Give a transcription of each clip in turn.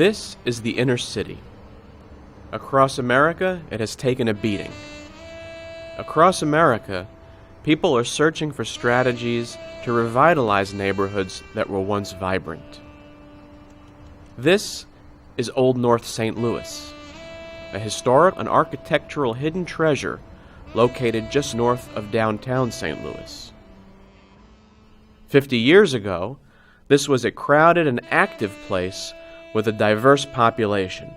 This is the inner city. Across America, it has taken a beating. Across America, people are searching for strategies to revitalize neighborhoods that were once vibrant. This is Old North St. Louis, a historic and architectural hidden treasure located just north of downtown St. Louis. 50 years ago, this was a crowded and active place with a diverse population.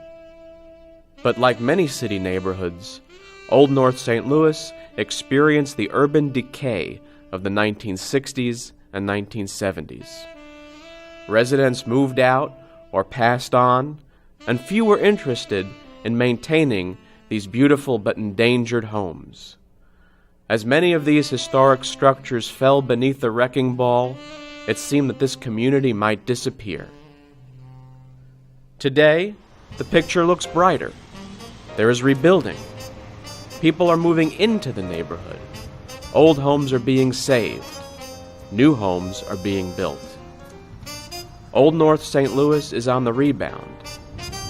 But like many city neighborhoods, Old North St. Louis experienced the urban decay of the 1960s and 1970s. Residents moved out or passed on, and few were interested in maintaining these beautiful but endangered homes. As many of these historic structures fell beneath the wrecking ball, it seemed that this community might disappear. Today, the picture looks brighter. There is rebuilding. People are moving into the neighborhood. Old homes are being saved. New homes are being built. Old North St. Louis is on the rebound,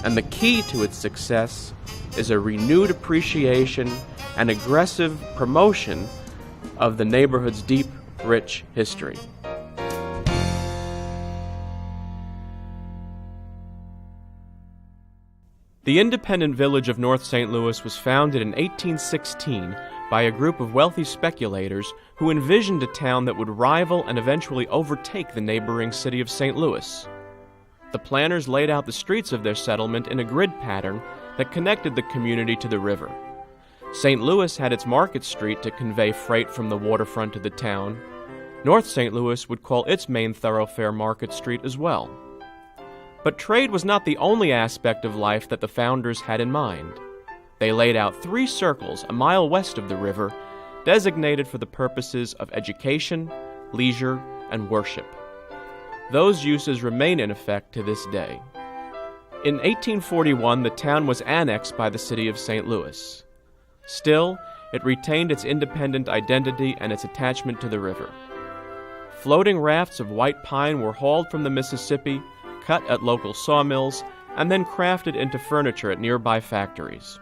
and the key to its success is a renewed appreciation and aggressive promotion of the neighborhood's deep, rich history. The independent village of North St. Louis was founded in 1816 by a group of wealthy speculators who envisioned a town that would rival and eventually overtake the neighboring city of St. Louis. The planners laid out the streets of their settlement in a grid pattern that connected the community to the river. St. Louis had its Market Street to convey freight from the waterfront to the town. North St. Louis would call its main thoroughfare Market Street as well. But trade was not the only aspect of life that the founders had in mind. They laid out 3 circles a mile west of the river, designated for the purposes of education, leisure, and worship. Those uses remain in effect to this day. In 1841, the town was annexed by the city of St. Louis. Still, it retained its independent identity and its attachment to the river. Floating rafts of white pine were hauled from the Mississippi, cut at local sawmills, and then crafted into furniture at nearby factories.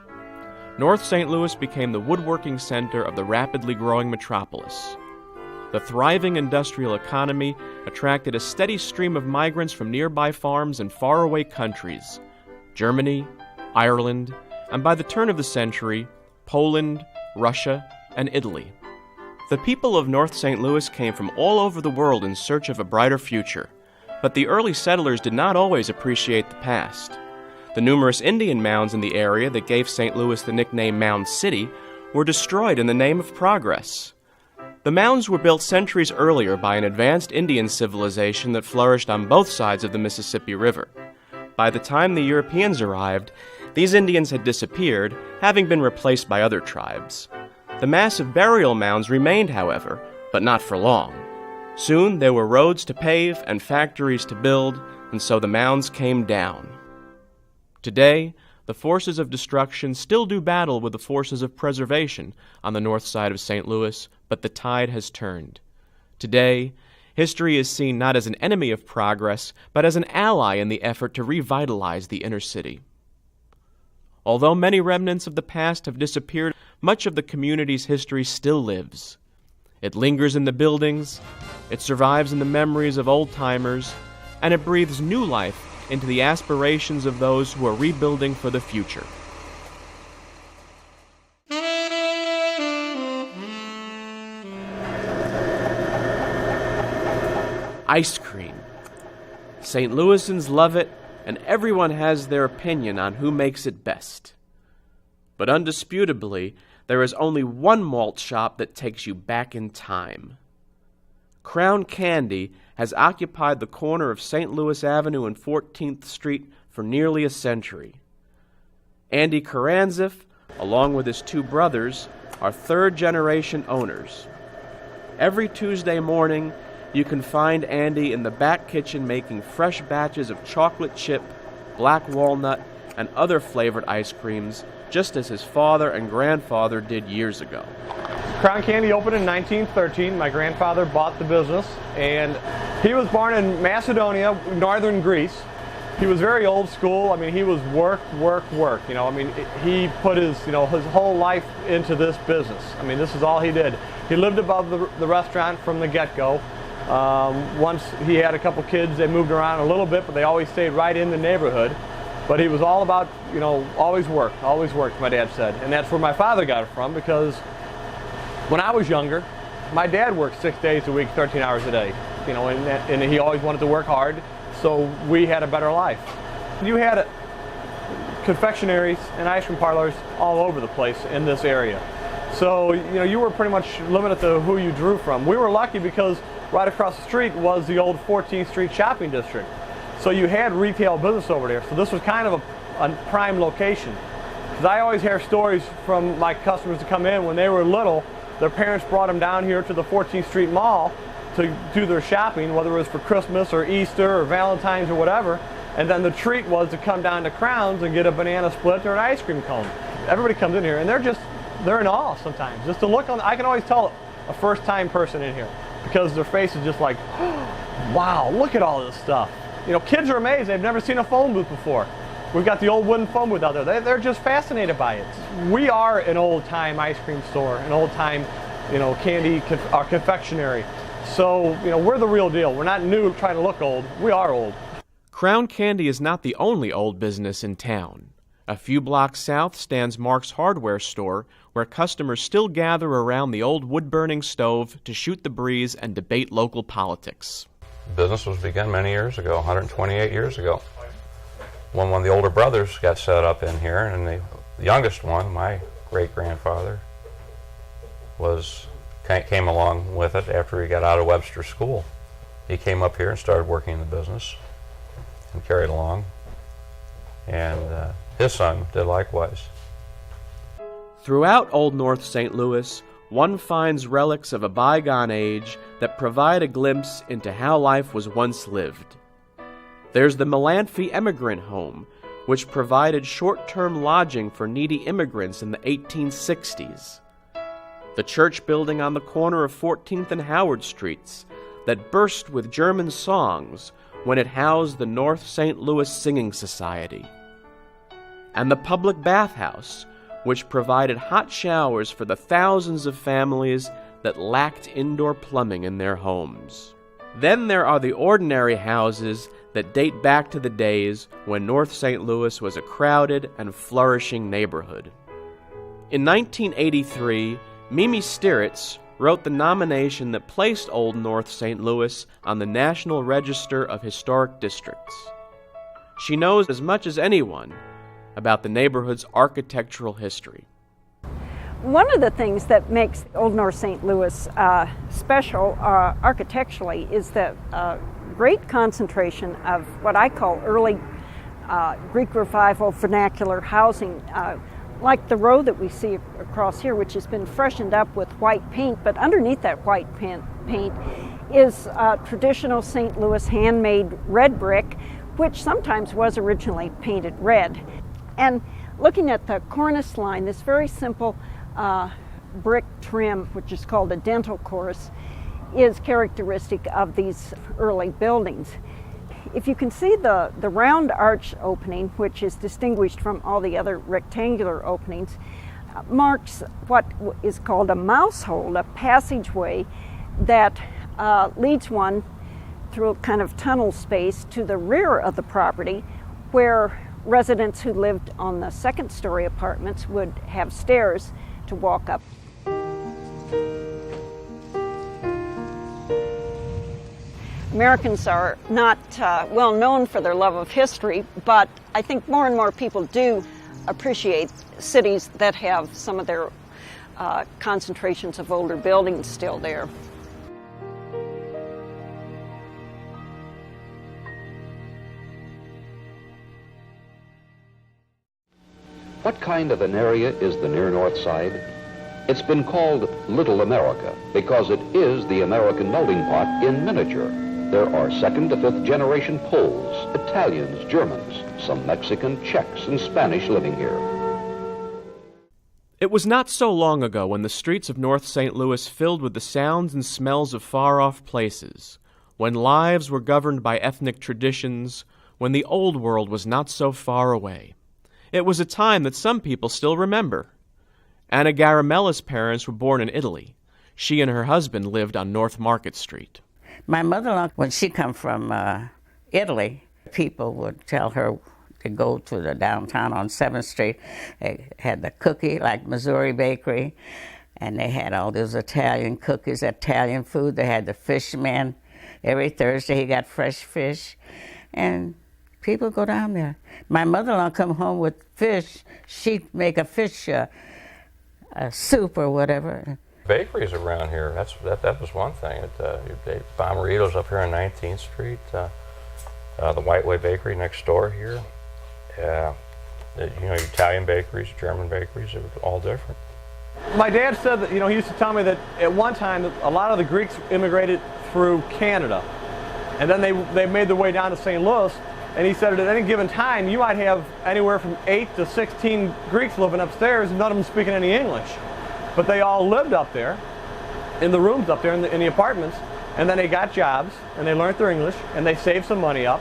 North St. Louis became the woodworking center of the rapidly growing metropolis. The thriving industrial economy attracted a steady stream of migrants from nearby farms and faraway countries, Germany, Ireland, and by the turn of the century, Poland, Russia, and Italy. The people of North St. Louis came from all over the world in search of a brighter future. But the early settlers did not always appreciate the past. The numerous Indian mounds in the area that gave St. Louis the nickname Mound City were destroyed in the name of progress. The mounds were built centuries earlier by an advanced Indian civilization that flourished on both sides of the Mississippi River. By the time the Europeans arrived, these Indians had disappeared, having been replaced by other tribes. The massive burial mounds remained, however, but not for long. Soon there were roads to pave and factories to build, and so the mounds came down. Today, the forces of destruction still do battle with the forces of preservation on the north side of St. Louis, but the tide has turned. Today, history is seen not as an enemy of progress, but as an ally in the effort to revitalize the inner city. Although many remnants of the past have disappeared, much of the community's history still lives. It lingers in the buildings, it survives in the memories of old-timers, and it breathes new life into the aspirations of those who are rebuilding for the future. Ice cream. St. Louisans love it, and everyone has their opinion on who makes it best. But undisputably, there is only one malt shop that takes you back in time. Crown Candy has occupied the corner of St. Louis Avenue and 14th Street for nearly a century. Andy Karanzif, along with his 2 brothers, are third-generation owners. Every Tuesday morning, you can find Andy in the back kitchen making fresh batches of chocolate chip, black walnut, and other flavored ice creams, just as his father and grandfather did years ago. Crown Candy opened in 1913. My grandfather bought the business, and he was born in Macedonia, northern Greece. He was very old school. I mean, he was work, work, work. You know, I mean, he put his whole life into this business. I mean, this is all he did. He lived above the restaurant from the get-go. Once he had a couple kids, they moved around a little bit, but they always stayed right in the neighborhood. But he was all about, always worked, my dad said. And that's where my father got it from, because when I was younger, my dad worked 6 days a week, 13 hours a day. And he always wanted to work hard, so we had a better life. You had confectionaries and ice cream parlors all over the place in this area. So, you were pretty much limited to who you drew from. We were lucky because right across the street was the old 14th Street shopping district. So you had retail business over there. So this was kind of a prime location. Because I always hear stories from my customers to come in when they were little, their parents brought them down here to the 14th Street Mall to do their shopping, whether it was for Christmas or Easter or Valentine's or whatever. And then the treat was to come down to Crown's and get a banana split or an ice cream cone. Everybody comes in here and they're in awe sometimes. Just to look on, I can always tell a first-time person in here because their face is just like, wow, look at all this stuff. Kids are amazed. They've never seen a phone booth before. We've got the old wooden phone booth out there. They're just fascinated by it. We are an old-time ice cream store, an old-time, candy confectionery. So, we're the real deal. We're not new trying to look old. We are old. Crown Candy is not the only old business in town. A few blocks south stands Mark's Hardware Store, where customers still gather around the old wood-burning stove to shoot the breeze and debate local politics. Business was begun many years ago, 128 years ago, when one of the older brothers got set up in here, and the youngest one, my great-grandfather, came along with it after he got out of Webster School. He came up here and started working in the business and carried along, and his son did likewise. Throughout Old North St. Louis, one finds relics of a bygone age that provide a glimpse into how life was once lived. There's the Melanphy Emigrant Home, which provided short-term lodging for needy immigrants in the 1860s. The church building on the corner of 14th and Howard Streets that burst with German songs when it housed the North St. Louis Singing Society. And the public bathhouse, which provided hot showers for the thousands of families that lacked indoor plumbing in their homes. Then there are the ordinary houses that date back to the days when North St. Louis was a crowded and flourishing neighborhood. In 1983, Mimi Stiritz wrote the nomination that placed Old North St. Louis on the National Register of Historic Districts. She knows as much as anyone about the neighborhood's architectural history. One of the things that makes Old North St. Louis special architecturally is the great concentration of what I call early Greek Revival vernacular housing, like the row that we see across here, which has been freshened up with white paint, but underneath that white paint is traditional St. Louis handmade red brick, which sometimes was originally painted red. And looking at the cornice line, this very simple brick trim, which is called a dental course, is characteristic of these early buildings. If you can see the round arch opening, which is distinguished from all the other rectangular openings, marks what is called a mouse hole, a passageway that leads one through a kind of tunnel space to the rear of the property, where residents who lived on the second-story apartments would have stairs to walk up. Americans are not well known for their love of history, but I think more and more people do appreciate cities that have some of their concentrations of older buildings still there. What kind of an area is the near North Side? It's been called Little America because it is the American melting pot in miniature. There are second to fifth generation Poles, Italians, Germans, some Mexican, Czechs, and Spanish living here. It was not so long ago when the streets of North St. Louis filled with the sounds and smells of far-off places, when lives were governed by ethnic traditions, when the old world was not so far away. It was a time that some people still remember. Anna Garamella's parents were born in Italy. She and her husband lived on North Market Street. My mother-in-law, when she come from Italy, people would tell her to go to the downtown on 7th Street. They had the cookie, like Missouri Bakery, and they had all those Italian cookies, Italian food. They had the fish man. Every Thursday he got fresh fish, and people go down there. My mother-in-law come home with fish. She'd make a fish soup or whatever. Bakeries around here, that was one thing. Bommarito's up here on 19th Street, the White Way Bakery next door here. Italian bakeries, German bakeries, they were all different. My dad said that, he used to tell me that at one time a lot of the Greeks immigrated through Canada, and then they made their way down to St. Louis, and he said that at any given time you might have anywhere from 8 to 16 Greeks living upstairs, none of them speaking any English. But they all lived up there, in the rooms up there, in the apartments, and then they got jobs, and they learned their English, and they saved some money up.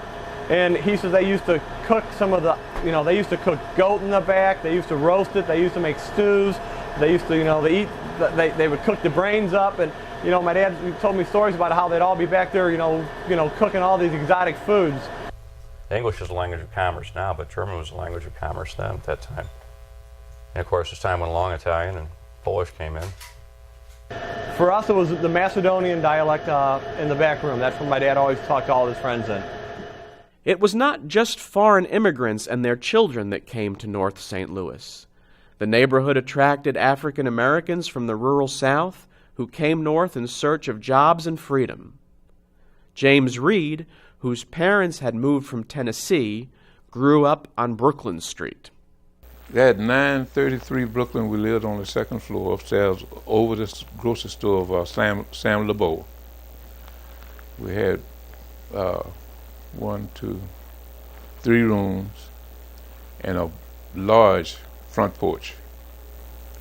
And he says they used to cook some of the, they used to cook goat in the back, they used to roast it, they used to make stews, they used to, they would cook the brains up, and, my dad told me stories about how they'd all be back there, cooking all these exotic foods. English is the language of commerce now, but German was the language of commerce then at that time. And of course, as time went along, Italian and Polish came in. For us, it was the Macedonian dialect in the back room. That's what my dad always talked to all his friends in. It was not just foreign immigrants and their children that came to North St. Louis. The neighborhood attracted African Americans from the rural South who came north in search of jobs and freedom. James Reed, whose parents had moved from Tennessee, grew up on Brooklyn Street. We had 933 Brooklyn. We lived on the second floor upstairs over the grocery store of Sam LeBeau. We had 1, 2, 3 rooms and a large front porch.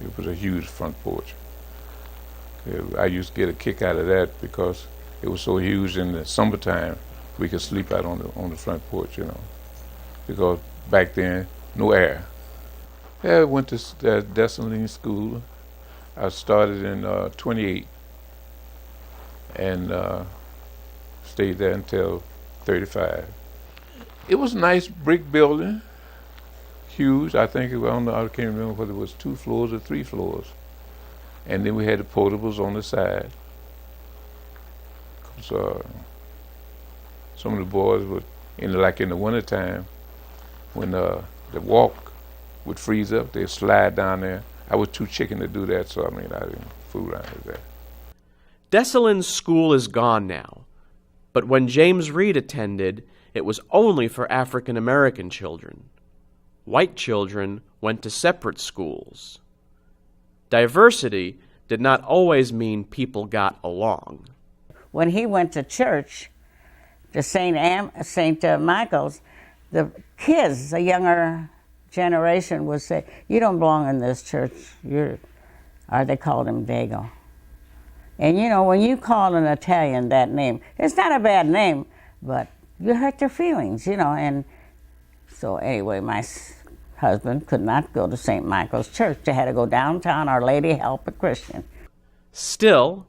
It was a huge front porch. I used to get a kick out of that because it was so huge. In the summertime we could sleep out on the front porch, because back then no air. I went to Dessalines School. I started in 28 and stayed there until 35. It was a nice brick building, huge. I can't remember whether it was 2 floors or 3 floors. And then we had the portables on the side. So some of the boys would, in the wintertime, when the walk would freeze up, they'd slide down there. I was too chicken to do that, so I didn't fool around with that. Dessalines School is gone now, but when James Reed attended, it was only for African American children. White children went to separate schools. Diversity did not always mean people got along. When he went to church, to St. Michael's, the kids, the younger generation would say, "You don't belong in this church." Or they called him Dago. And when you call an Italian that name, it's not a bad name, but you hurt their feelings, And so anyway, my husband could not go to St. Michael's Church. They had to go downtown, Our Lady Help a Christian. Still,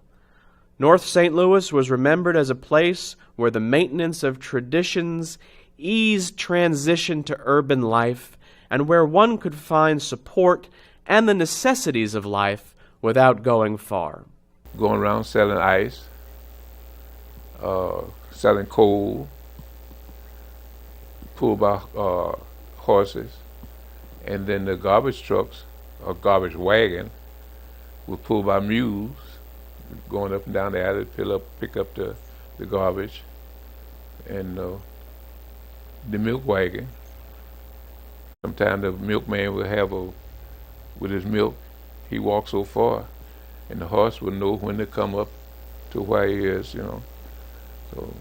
North St. Louis was remembered as a place where the maintenance of traditions eased transition to urban life, and where one could find support and the necessities of life without going far. Going around selling ice, selling coal, pulled by horses, and then the garbage trucks or garbage wagon were pulled by mules, going up and down the alley to pick up the garbage, and the milk wagon. Sometimes the milkman would have with his milk, he walked so far, and the horse would know when to come up to where he is, So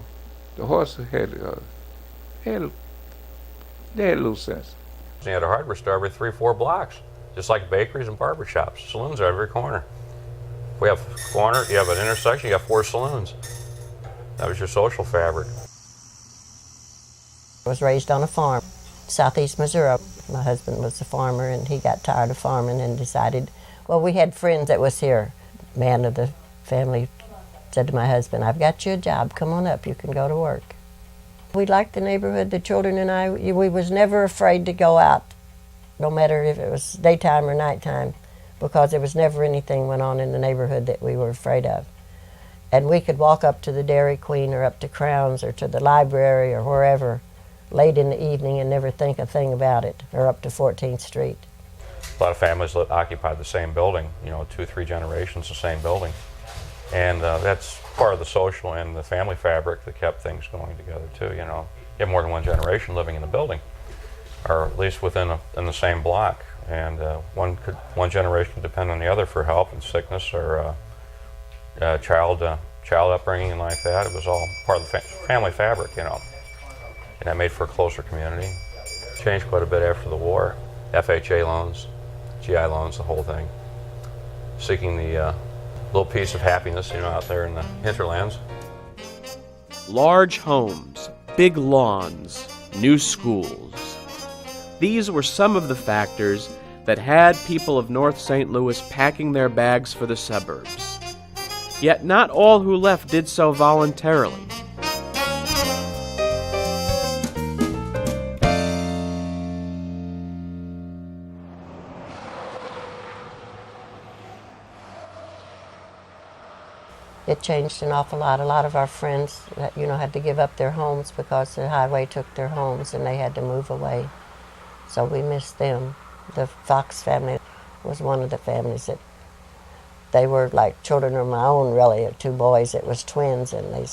the horse had a little sense. You had a hardware store every 3-4 blocks, just like bakeries and barbershops. Saloons are every corner. If we have a corner, you have an intersection, you have 4 saloons. That was your social fabric. I was raised on a farm, southeast Missouri. My husband was a farmer, and he got tired of farming and decided, well, we had friends that was here. Man of the family said to my husband, I've got you a job, come on up, you can go to work. We liked the neighborhood, the children and I, we was never afraid to go out, no matter if it was daytime or nighttime, because there was never anything went on in the neighborhood that we were afraid of. And we could walk up to the Dairy Queen or up to Crown's or to the library or wherever late in the evening and never think a thing about it, or up to 14th Street. A lot of families occupied the same building, 2-3 generations, the same building. And that's part of the social and the family fabric that kept things going together too. You have more than one generation living in the building, or at least in the same block. And one generation could depend on the other for help in sickness or child upbringing and like that. It was all part of the family fabric, And that made for a closer community. Changed quite a bit after the war. FHA loans, GI loans, the whole thing. Seeking the little piece of happiness, out there in the hinterlands. Large homes, big lawns, new schools. These were some of the factors that had people of North St. Louis packing their bags for the suburbs. Yet not all who left did so voluntarily. It changed an awful lot. A lot of our friends, had to give up their homes because the highway took their homes and they had to move away. So we missed them. The Fox family was one of the families that they were like children of my own, really, 2 boys that was twins, and they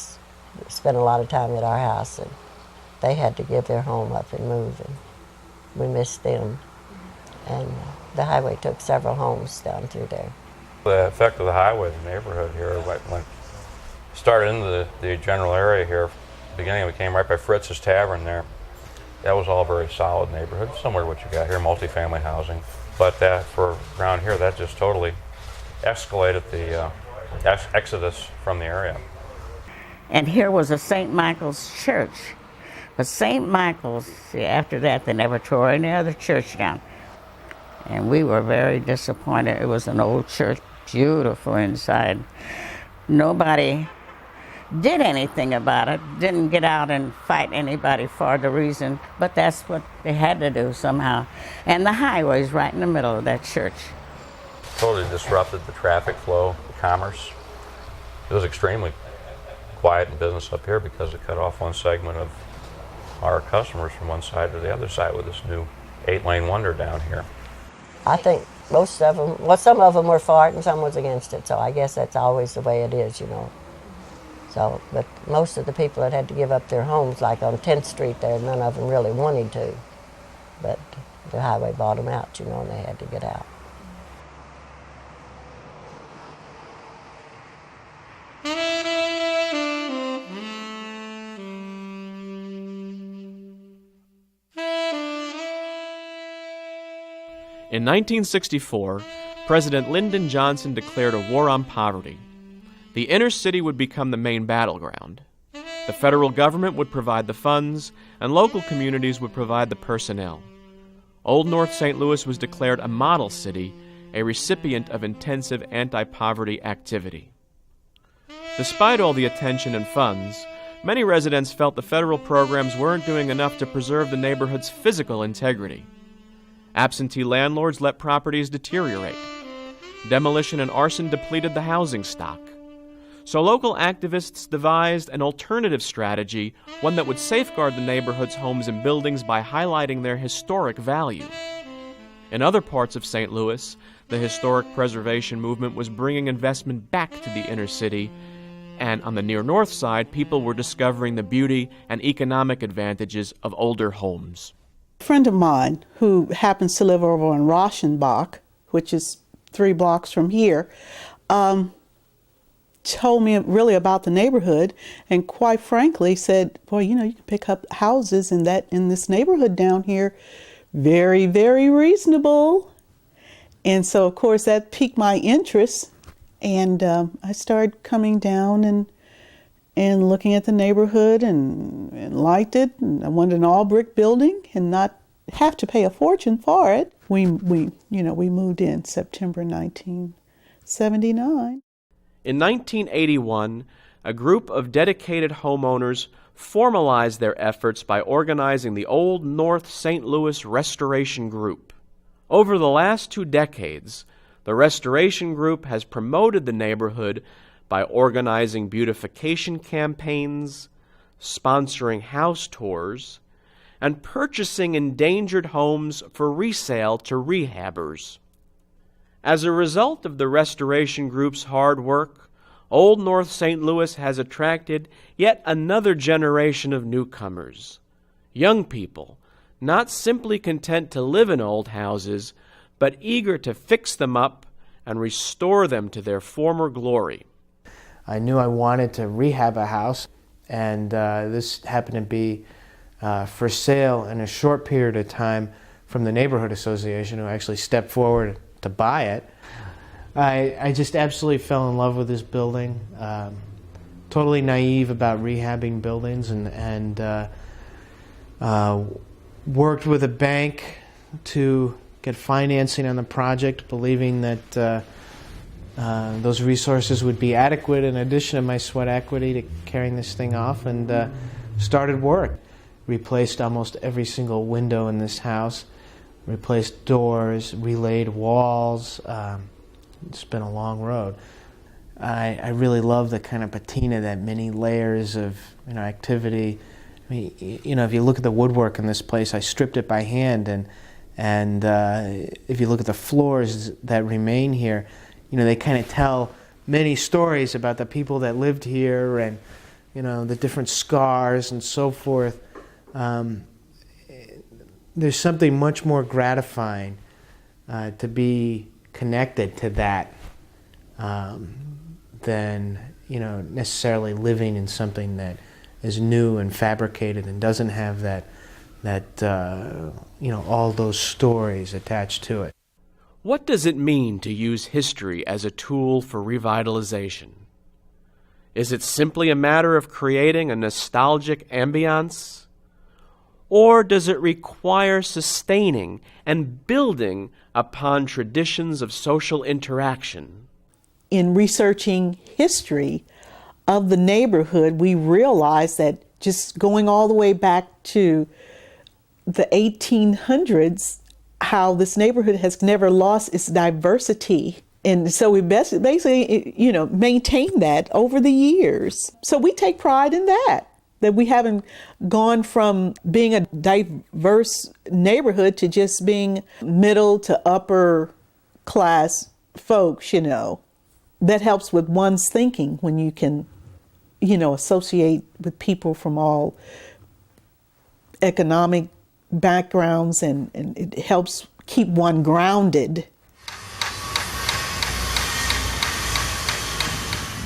spent a lot of time at our house, and they had to give their home up and move, and we missed them. And the highway took several homes down through there. The effect of the highway in the neighborhood here, when started into the general area here, at the beginning we came right by Fritz's Tavern there. That was all very solid neighborhood, similar to what you got here, multifamily housing. But that for around here, that just totally escalated the exodus from the area. And here was a St. Michael's church. But St. Michael's, after that, they never tore any other church down. And we were very disappointed. It was an old church, beautiful inside. Nobody did anything about it, didn't get out and fight anybody for the reason, but that's what they had to do somehow. And the highway's right in the middle of that church. Totally disrupted the traffic flow, the commerce. It was extremely quiet in business up here because it cut off one segment of our customers from one side to the other side with this new 8-lane wonder down here. I think most of them, some of them were for it and some was against it, so I guess that's always the way it is, So, but most of the people that had to give up their homes, like on 10th Street there, none of them really wanted to. But the highway bought them out, and they had to get out. In 1964, President Lyndon Johnson declared a war on poverty. The inner city would become the main battleground. The federal government would provide the funds, and local communities would provide the personnel. Old North St. Louis was declared a model city, a recipient of intensive anti-poverty activity. Despite all the attention and funds, many residents felt the federal programs weren't doing enough to preserve the neighborhood's physical integrity. Absentee landlords let properties deteriorate. Demolition and arson depleted the housing stock. So local activists devised an alternative strategy, one that would safeguard the neighborhood's homes and buildings by highlighting their historic value. In other parts of St. Louis, the historic preservation movement was bringing investment back to the inner city, and on the near north side, people were discovering the beauty and economic advantages of older homes. A friend of mine who happens to live over on Rauschenbach, which is 3 blocks from here, told me really about the neighborhood, and quite frankly said, boy, you can pick up houses in this neighborhood down here, very, very reasonable. And so, of course, that piqued my interest, and I started coming down and looking at the neighborhood and liked it. And I wanted an all brick building and not have to pay a fortune for it. We moved in September 1979. In 1981, a group of dedicated homeowners formalized their efforts by organizing the Old North St. Louis Restoration Group. Over the last 2 decades, the Restoration Group has promoted the neighborhood by organizing beautification campaigns, sponsoring house tours, and purchasing endangered homes for resale to rehabbers. As a result of the Restoration Group's hard work, Old North St. Louis has attracted yet another generation of newcomers, young people, not simply content to live in old houses, but eager to fix them up and restore them to their former glory. I knew I wanted to rehab a house, and this happened to be for sale in a short period of time from the neighborhood association, who actually stepped forward to buy it. I just absolutely fell in love with this building. Totally naive about rehabbing buildings, and worked with a bank to get financing on the project, believing that those resources would be adequate in addition to my sweat equity to carrying this thing off, and started work. Replaced almost every single window in this house, replaced doors, relaid walls. It's been a long road. I really love the kind of patina, that many layers of activity. I mean, if you look at the woodwork in this place, I stripped it by hand, and if you look at the floors that remain here, they kind of tell many stories about the people that lived here, and the different scars and so forth. There's something much more gratifying to be connected to that than necessarily living in something that is new and fabricated and doesn't have that all those stories attached to it. What does it mean to use history as a tool for revitalization? Is it simply a matter of creating a nostalgic ambiance? Or does it require sustaining and building upon traditions of social interaction? In researching history of the neighborhood, we realized that just going all the way back to the 1800s, how this neighborhood has never lost its diversity. And so we basically, maintained that over the years. So we take pride in that we haven't gone from being a diverse neighborhood to just being middle to upper class folks, That helps with one's thinking when you can, associate with people from all economic backgrounds, and it helps keep one grounded.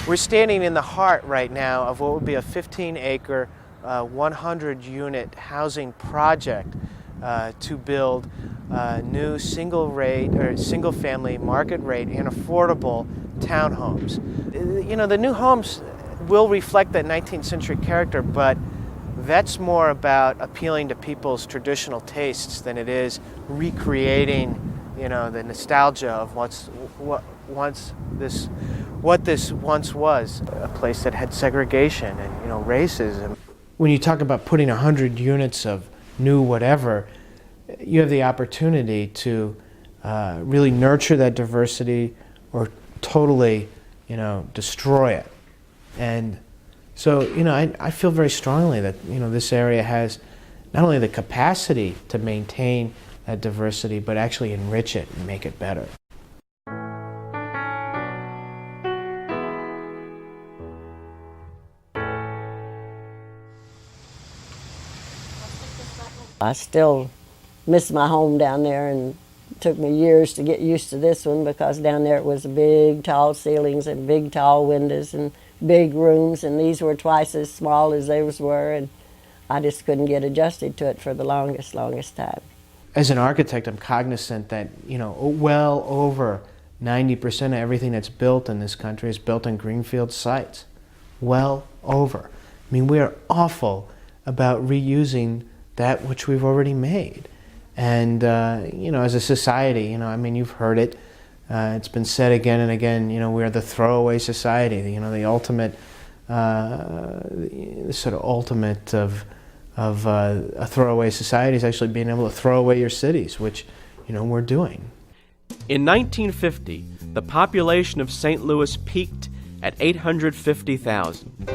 We're standing in the heart right now of what would be a 15-acre, 100-unit housing project to build new single-family, market-rate, and affordable townhomes. The new homes will reflect that 19th century character, but that's more about appealing to people's traditional tastes than it is recreating, the nostalgia of what this once was, a place that had segregation and racism. When you talk about putting 100 units of new whatever, you have the opportunity to really nurture that diversity or totally, destroy it. And so, I feel very strongly that, this area has not only the capacity to maintain that diversity, but actually enrich it and make it better. I still miss my home down there, and it took me years to get used to this one, because down there it was big, tall ceilings and big, tall windows and big rooms, and these were twice as small as theirs were, and I just couldn't get adjusted to it for the longest time. As an architect, I'm cognizant that, well over 90% of everything that's built in this country is built on greenfield sites. Well over. I mean, we are awful about reusing that which we've already made. And, as a society, I mean, you've heard it. It's been said again and again, we are the throwaway society, the ultimate, the sort of ultimate of a throwaway society is actually being able to throw away your cities, which, we're doing. In 1950, the population of St. Louis peaked at 850,000.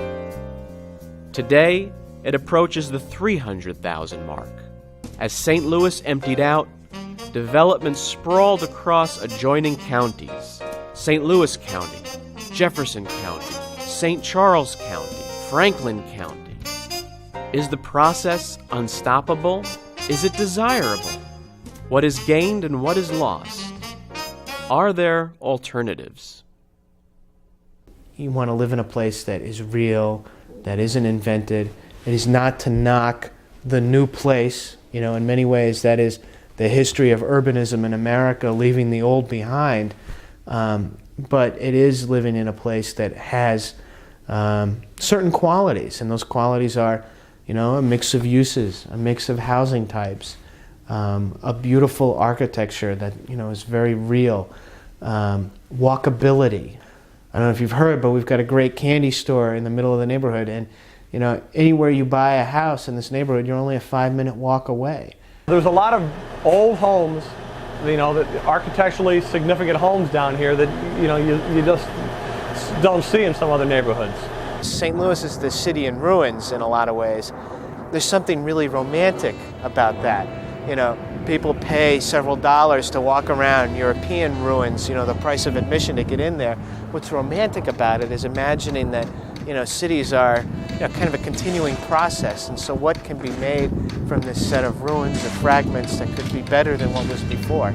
Today, it approaches the 300,000 mark. As St. Louis emptied out, development sprawled across adjoining counties: St. Louis County, Jefferson County, St. Charles County, Franklin County. Is the process unstoppable? Is it desirable? What is gained and what is lost? Are there alternatives? You want to live in a place that is real, that isn't invented. It is not to knock the new place. In many ways, that is the history of urbanism in America, leaving the old behind. But it is living in a place that has certain qualities, and those qualities are, a mix of uses, a mix of housing types, a beautiful architecture that, is very real, walkability. I don't know if you've heard, but we've got a great candy store in the middle of the neighborhood, and anywhere you buy a house in this neighborhood, you're only a 5-minute walk away. There's a lot of old homes, that architecturally significant homes down here that, you just don't see in some other neighborhoods. St. Louis is the city in ruins in a lot of ways. There's something really romantic about that. People pay several dollars to walk around European ruins, the price of admission to get in there. What's romantic about it is imagining that, cities are kind of a continuing process, and so what can be made from this set of ruins or fragments that could be better than what was before?